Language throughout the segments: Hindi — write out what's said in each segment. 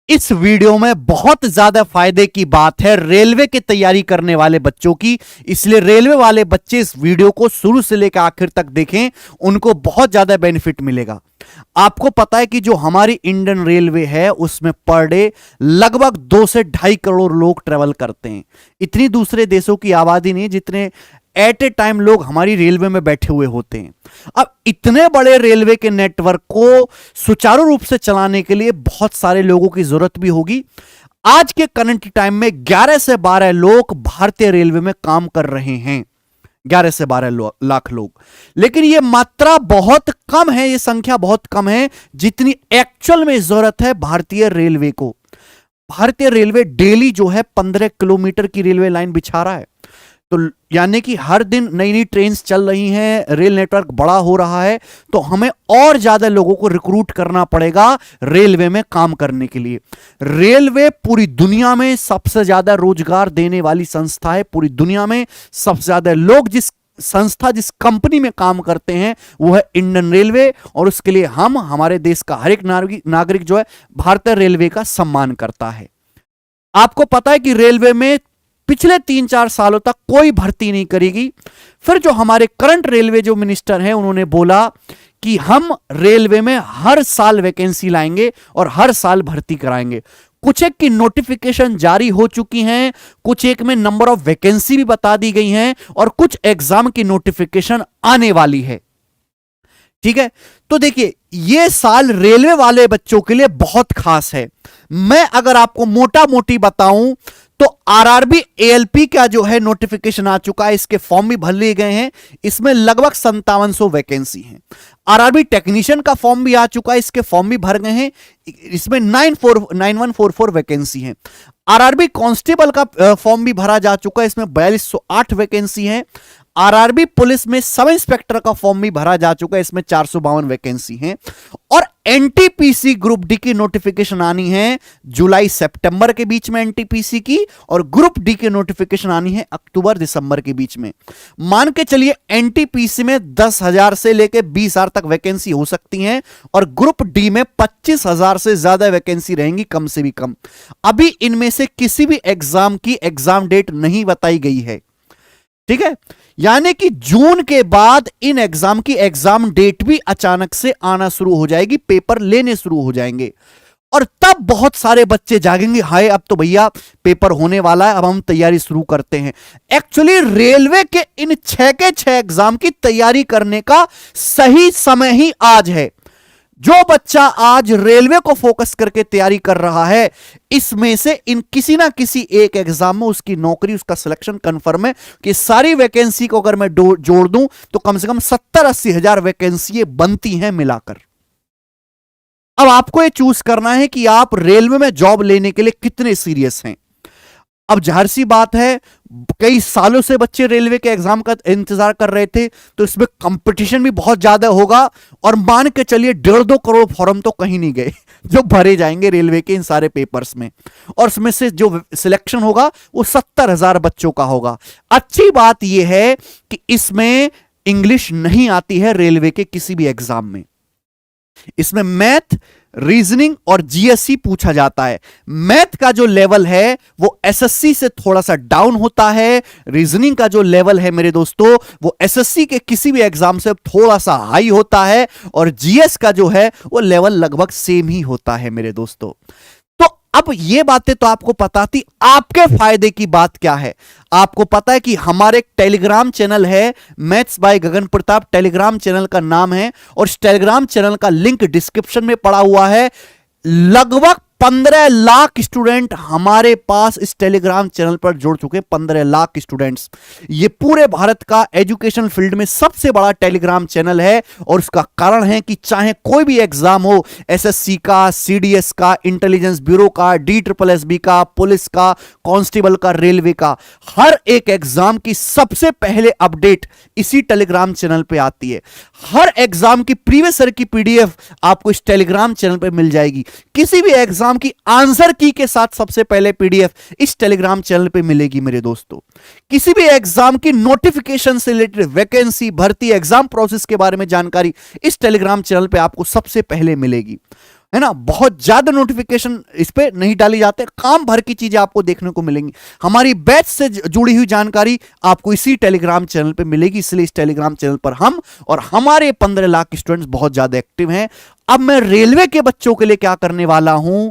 इस वीडियो में बहुत ज्यादा फायदे की बात है रेलवे की तैयारी करने वाले बच्चों की, इसलिए रेलवे वाले बच्चे इस वीडियो को शुरू से लेकर आखिर तक देखें, उनको बहुत ज्यादा बेनिफिट मिलेगा। आपको पता है कि जो हमारी इंडियन रेलवे है उसमें पर डे लगभग 2 से 2.5 करोड़ लोग ट्रेवल करते हैं। इतनी दूसरे देशों की आबादी नहीं जितने एट ए टाइम लोग हमारी रेलवे में बैठे हुए होते हैं। अब इतने बड़े रेलवे के नेटवर्क को सुचारू रूप से चलाने के लिए बहुत सारे लोगों की जरूरत भी होगी। आज के करंट टाइम में 11 से 12 लोग भारतीय रेलवे में काम कर रहे हैं, 11 से 12 लाख लोग। लेकिन यह मात्रा बहुत कम है, यह संख्या बहुत कम है जितनी एक्चुअल में जरूरत है भारतीय रेलवे को। भारतीय रेलवे डेली जो है 15 किलोमीटर की रेलवे लाइन बिछा रहा है, तो यानी कि हर दिन नई नई ट्रेन चल रही हैं, रेल नेटवर्क बड़ा हो रहा है, तो हमें और ज्यादा लोगों को रिक्रूट करना पड़ेगा रेलवे में काम करने के लिए। रेलवे पूरी दुनिया में सबसे ज्यादा रोजगार देने वाली संस्था है। पूरी दुनिया में सबसे ज्यादा लोग जिस कंपनी में काम करते हैं वो है इंडियन रेलवे, और उसके लिए हमारे देश का हर एक नागरिक जो है भारतीय रेलवे का सम्मान करता है। आपको पता है कि रेलवे में पिछले 3-4 सालों तक कोई भर्ती नहीं करेगी। फिर जो हमारे करंट रेलवे जो मिनिस्टर हैं उन्होंने बोला कि हम रेलवे में हर साल वैकेंसी लाएंगे और हर साल भर्ती कराएंगे। कुछ एक की नोटिफिकेशन जारी हो चुकी हैं, कुछ एक में नंबर ऑफ वैकेंसी भी बता दी गई हैं, और कुछ एग्जाम की नोटिफिकेशन आने वाली है। ठीक है, तो देखिए यह साल रेलवे वाले बच्चों के लिए बहुत खास है। मैं अगर आपको मोटा मोटी बताऊं तो आरआरबी एएलपी का जो है नोटिफिकेशन आ चुका है, इसके फॉर्म भी भर लिए गए हैं। इसमें लगभग 5700 वैकेंसी हैं। आरआरबी टेक्नीशियन का फॉर्म भी आ चुका है, इसके फॉर्म भी भर गए हैं। इसमें 9144 वैकेंसी हैं। आरआरबी कांस्टेबल का फॉर्म भी भरा जा चुका है, इसमें 4208 वैकेंसी हैं। आरआरबी पुलिस में सब इंस्पेक्टर का फॉर्म भी भरा जा चुका है, इसमें 452 वैकेंसी हैं। और एनटीपीसी ग्रुप डी की नोटिफिकेशन आनी है जुलाई सितंबर के बीच में एनटीपीसी की, और ग्रुप डी की नोटिफिकेशन आनी है अक्टूबर दिसंबर के बीच में। मान के चलिए एनटीपीसी में 10,000 से लेकर 20,000 तक वैकेंसी हो सकती हैं, और ग्रुप डी में 25,000 से ज्यादा वैकेंसी रहेंगी, कम से भी कम। अभी इनमें से किसी भी एग्जाम की एग्जाम डेट नहीं बताई गई है। ठीक है, यानी कि जून के बाद इन एग्जाम की एग्जाम डेट भी अचानक से आना शुरू हो जाएगी, पेपर लेने शुरू हो जाएंगे, और तब बहुत सारे बच्चे जागेंगे, हाय अब तो भैया पेपर होने वाला है, अब हम तैयारी शुरू करते हैं। एक्चुअली रेलवे के इन 6 के 6 एग्जाम की तैयारी करने का सही समय ही आज है। जो बच्चा आज रेलवे को फोकस करके तैयारी कर रहा है, इसमें से इन किसी ना किसी एक एग्जाम में उसकी नौकरी, उसका सिलेक्शन कंफर्म है। कि सारी वैकेंसी को अगर मैं जोड़ दूं तो कम से कम 70-80 हजार वैकेंसी बनती हैं मिलाकर। अब आपको यह चूज करना है कि आप रेलवे में जॉब लेने के लिए कितने सीरियस हैं। अब जाहिर सी बात है, कई सालों से बच्चे रेलवे के एग्जाम का इंतजार कर रहे थे, तो इसमें कंपटीशन भी बहुत ज्यादा होगा। और मान के चलिए 1.5-2 करोड़ फॉर्म तो कहीं नहीं गए जो भरे जाएंगे रेलवे के इन सारे पेपर्स में, और उसमें से जो सिलेक्शन होगा वो 70,000 बच्चों का होगा। अच्छी बात यह है कि इसमें इंग्लिश नहीं आती है रेलवे के किसी भी एग्जाम में। इसमें मैथ, रीजनिंग और जीएससी पूछा जाता है। मैथ का जो लेवल है वो एसएससी से थोड़ा सा डाउन होता है। रीजनिंग का जो लेवल है मेरे दोस्तों वो एसएससी के किसी भी एग्जाम से थोड़ा सा हाई होता है, और जीएस का जो है वो लेवल लगभग सेम ही होता है मेरे दोस्तों। अब ये बातें तो आपको पता थी, आपके फायदे की बात क्या है। आपको पता है कि हमारे एक टेलीग्राम चैनल है, maths by Gagan Pratap Telegram channel का नाम है, और इस टेलीग्राम चैनल का लिंक डिस्क्रिप्शन में पड़ा हुआ है। लगभग 15 लाख स्टूडेंट हमारे पास इस टेलीग्राम चैनल पर जुड़ चुके हैं। 15 लाख स्टूडेंट्स, ये पूरे भारत का एजुकेशन फील्ड में सबसे बड़ा टेलीग्राम चैनल है। और उसका कारण है कि चाहे कोई भी एग्जाम हो, एसएससी का, सीडीएस का, इंटेलिजेंस ब्यूरो का, DSSB का, पुलिस का, कांस्टेबल का, रेलवे का, हर एक एग्जाम की सबसे पहले अपडेट इसी टेलीग्राम चैनल पे आती है। हर एग्जाम की प्रीवियस ईयर की पीडीएफ आपको इस टेलीग्राम चैनल पे मिल जाएगी। किसी भी एग्जाम की आंसर की के साथ सबसे पहले पीडीएफ इस टेलीग्राम चैनल पे मिलेगी मेरे दोस्तों। किसी भी एग्जाम की नोटिफिकेशन से रिलेटेड, वैकेंसी, भर्ती, एग्जाम प्रोसेस के बारे में जानकारी इस टेलीग्राम चैनल पे आपको सबसे पहले मिलेगी। है ना, बहुत ज्यादा नोटिफिकेशन इस पे नहीं डाली जाते, काम भर की चीजें आपको देखने को मिलेंगी। हमारी बैच से जुड़ी हुई जानकारी आपको इसी टेलीग्राम चैनल पे मिलेगी, इसलिए इस टेलीग्राम चैनल पर हम और हमारे 15 लाख स्टूडेंट्स बहुत ज्यादा एक्टिव हैं। अब मैं रेलवे के बच्चों के लिए क्या करने वाला हूं,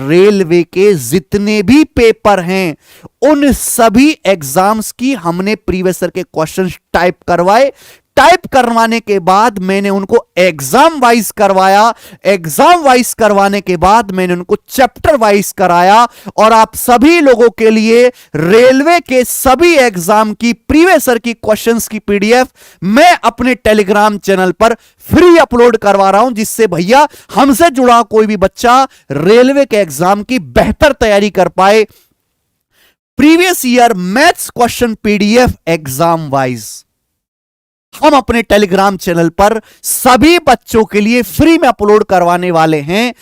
रेलवे के जितने भी पेपर हैं उन सभी एग्जाम्स की हमने प्रीवियस ईयर के क्वेश्चंस टाइप करवाए। टाइप करवाने के बाद मैंने उनको एग्जाम वाइज करवाया, एग्जाम वाइज करवाने के बाद मैंने उनको चैप्टर वाइज कराया, और आप सभी लोगों के लिए रेलवे के सभी एग्जाम की प्रीवियस ईयर की क्वेश्चंस की पीडीएफ मैं अपने टेलीग्राम चैनल पर फ्री अपलोड करवा रहा हूं, जिससे भैया हमसे जुड़ा कोई भी बच्चा रेलवे के एग्जाम की बेहतर तैयारी कर पाए। Previous year maths question PDF exam wise हम अपने टेलीग्राम चैनल पर सभी बच्चों के लिए फ्री में अपलोड करवाने वाले हैं।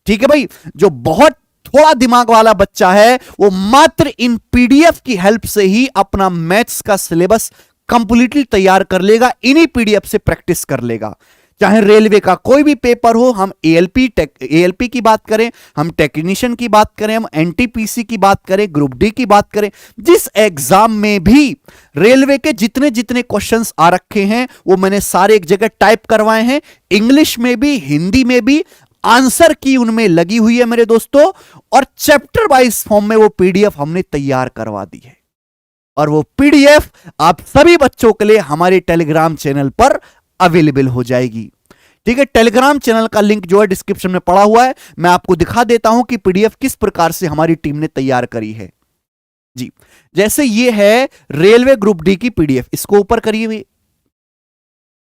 ठीक है भाई, जो बहुत थोड़ा दिमाग वाला बच्चा है वो मात्र इन पीडीएफ की हेल्प से ही अपना मैथ्स का सिलेबस कंप्लीटली तैयार कर लेगा, इन्हीं पीडीएफ से प्रैक्टिस कर लेगा। चाहे रेलवे का कोई भी पेपर हो, हम एएलपी की बात करें, हम टेक्नीशियन की बात करें, हम एनटीपीसी की बात करें, ग्रुप डी की बात करें, जिस एग्जाम में भी रेलवे के जितने जितने क्वेश्चंस आ रखे हैं वो मैंने सारे एक जगह टाइप करवाए हैं, इंग्लिश में भी हिंदी में भी आंसर की उनमें लगी हुई है मेरे दोस्तों, और चैप्टर वाइज फॉर्म में वो पीडीएफ हमने तैयार करवा दी है। और वो पीडीएफ आप सभी बच्चों के लिए हमारे टेलीग्राम चैनल पर अवेलेबल हो जाएगी। ठीक है, टेलीग्राम चैनल का लिंक जो है डिस्क्रिप्शन में पड़ा हुआ है। मैं आपको दिखा देता हूं कि पीडीएफ किस प्रकार से हमारी टीम ने तैयार करी है जी। जैसे ये है रेलवे ग्रुप डी की पीडीएफ, इसको ऊपर करिए भी।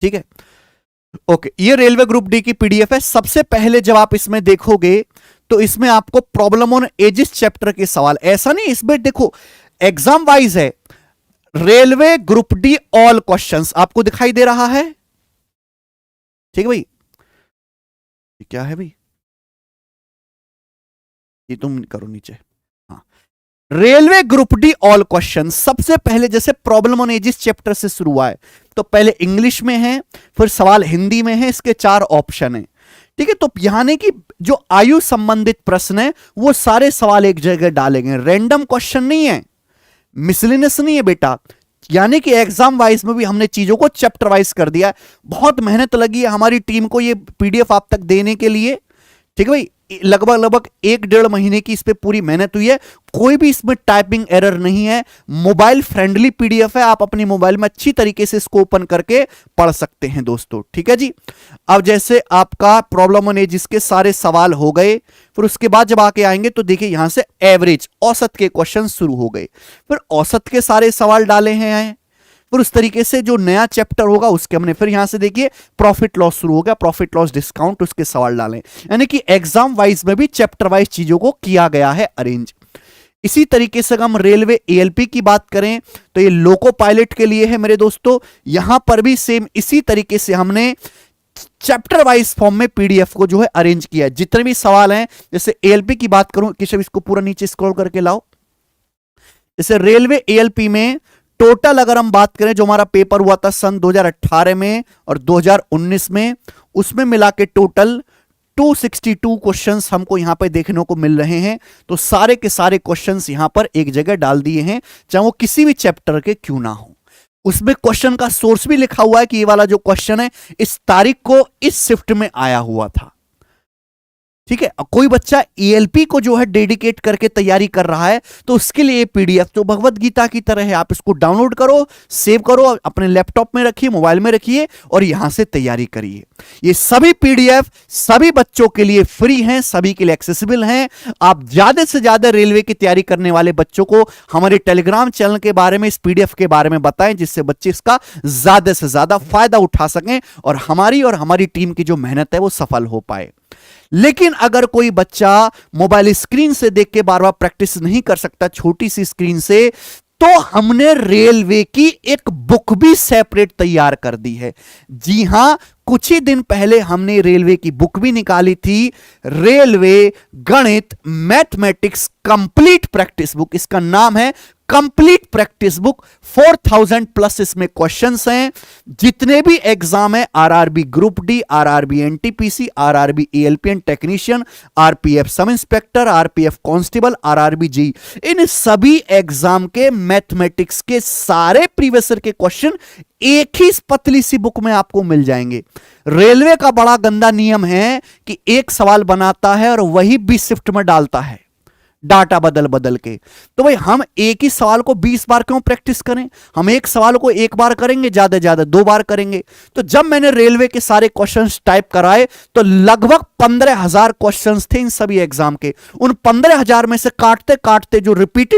ठीक है, ओके, ये रेलवे ग्रुप डी की पीडीएफ है। सबसे पहले जब आप इसमें देखोगे तो इसमें आपको प्रॉब्लम ऑन एजिस चैप्टर के सवाल, ऐसा नहीं, इसमें देखो एग्जाम वाइज है, railway group D all questions आपको दिखाई दे रहा है। ठीक है भाई, ये क्या है भाई, ये तुम करो नीचे। हाँ, railway group D all question सबसे पहले जैसे प्रॉब्लम ऑन एजिस चैप्टर से शुरू हुआ है, तो पहले इंग्लिश में है, फिर सवाल हिंदी में है, इसके 4 ऑप्शन है। ठीक है, तो यानी कि जो आयु संबंधित प्रश्न है वो सारे सवाल एक जगह डाले गए, रैंडम क्वेश्चन नहीं है, मिसलिनियस नहीं है बेटा। यानी कि एग्जाम वाइज में भी हमने चीजों को चैप्टर वाइज कर दिया है। बहुत मेहनत लगी है हमारी टीम को ये पीडीएफ आप तक देने के लिए। ठीक है भाई, लगभग 1-1.5 महीने की इस पे पूरी मेहनत हुई है। कोई भी इसमें टाइपिंग एरर नहीं है, मोबाइल फ्रेंडली पीडीएफ है, आप अपनी मोबाइल में अच्छी तरीके से इसको ओपन करके पढ़ सकते हैं दोस्तों। ठीक है जी, अब जैसे आपका प्रॉब्लम ऑन एजिस के सारे सवाल हो गए, फिर उसके बाद जब आके आएंगे तो देखिए यहां से एवरेज औसत के क्वेश्चन शुरू हो गए, फिर औसत के सारे सवाल डाले हैं, फिर उस तरीके से जो नया चैप्टर होगा उसके हमने फिर यहां से देखिए प्रॉफिट लॉस शुरू हो गया, प्रॉफिट लॉस डिस्काउंट, उसके सवाल डालें। यानी कि एग्जाम वाइज में भी चैप्टर वाइज चीजों को किया गया है अरेंज। इसी तरीके से हम रेलवे एएलपी की बात करें तो ये लोको पायलट के लिए है मेरे दोस्तों, यहां पर भी सेम इसी तरीके से हमने चैप्टर वाइज फॉर्म में पीडीएफ को जो है अरेंज किया है। जितने भी सवाल हैं, जैसे एएलपी की बात करूं, किसी इसको पूरा नीचे स्क्रॉल करके लाओ। जैसे रेलवे एएलपी में टोटल अगर हम बात करें, जो हमारा पेपर हुआ था सन 2018 में और 2019 में, उसमें मिला के टोटल 262 क्वेश्चंस हमको यहां पे देखने को मिल रहे हैं। तो सारे के सारे क्वेश्चंस यहां पर एक जगह डाल दिए हैं, चाहे वो किसी भी चैप्टर के क्यों ना हो। उसमें क्वेश्चन का सोर्स भी लिखा हुआ है कि ये वाला जो क्वेश्चन है इस तारीख को इस शिफ्ट में आया हुआ था। ठीक है, कोई बच्चा एएलपी को जो है डेडिकेट करके तैयारी कर रहा है तो उसके लिए पीडीएफ तो भगवत गीता की तरह है, आप इसको डाउनलोड करो, सेव करो, अपने लैपटॉप में रखिए, मोबाइल में रखिए और यहां से तैयारी करिए। ये सभी पीडीएफ सभी बच्चों के लिए फ्री हैं, सभी के लिए एक्सेसिबल हैं। आप ज्यादा से ज्यादा रेलवे की तैयारी करने वाले बच्चों को हमारे टेलीग्राम चैनल के बारे में, इस पीडीएफ के बारे में बताएं, जिससे बच्चे इसका ज्यादा से ज्यादा फायदा उठा सकें और हमारी टीम की जो मेहनत है वो सफल हो पाए। लेकिन अगर कोई बच्चा मोबाइल स्क्रीन से देख के बार बार प्रैक्टिस नहीं कर सकता, छोटी सी स्क्रीन से, तो हमने रेलवे की एक बुक भी सेपरेट तैयार कर दी है। जी हां, कुछ ही दिन पहले हमने रेलवे की बुक भी निकाली थी, रेलवे गणित मैथमेटिक्स कंप्लीट प्रैक्टिस बुक। इसका नाम है कंप्लीट प्रैक्टिस बुक, 4000 प्लस इसमें क्वेश्चंस हैं। जितने भी एग्जाम है, RRB group D, RRB NTPC, RRB ALPN technician, RPF sub inspector, RPF constable, RRB G, इन सभी एग्जाम के मैथमेटिक्स के सारे प्रीवियस ईयर के क्वेश्चन एक ही पतली सी बुक में आपको मिल जाएंगे। रेलवे का बड़ा गंदा नियम है कि एक सवाल बनाता है और वही 20 शिफ्ट में डालता है, डाटा बदल बदल के। तो भाई हम एक ही सवाल को 20 बार क्यों प्रैक्टिस करें? हम एक सवाल को एक बार करेंगे, ज्यादा ज्यादा 2 बार करेंगे। तो जब मैंने रेलवे के सारे क्वेश्चंस टाइप कराए तो लगभग 15,000 क्वेश्चंस थे इन सभी एग्जाम के। उन 15,000 में से काटते काटते जो रिपीटेड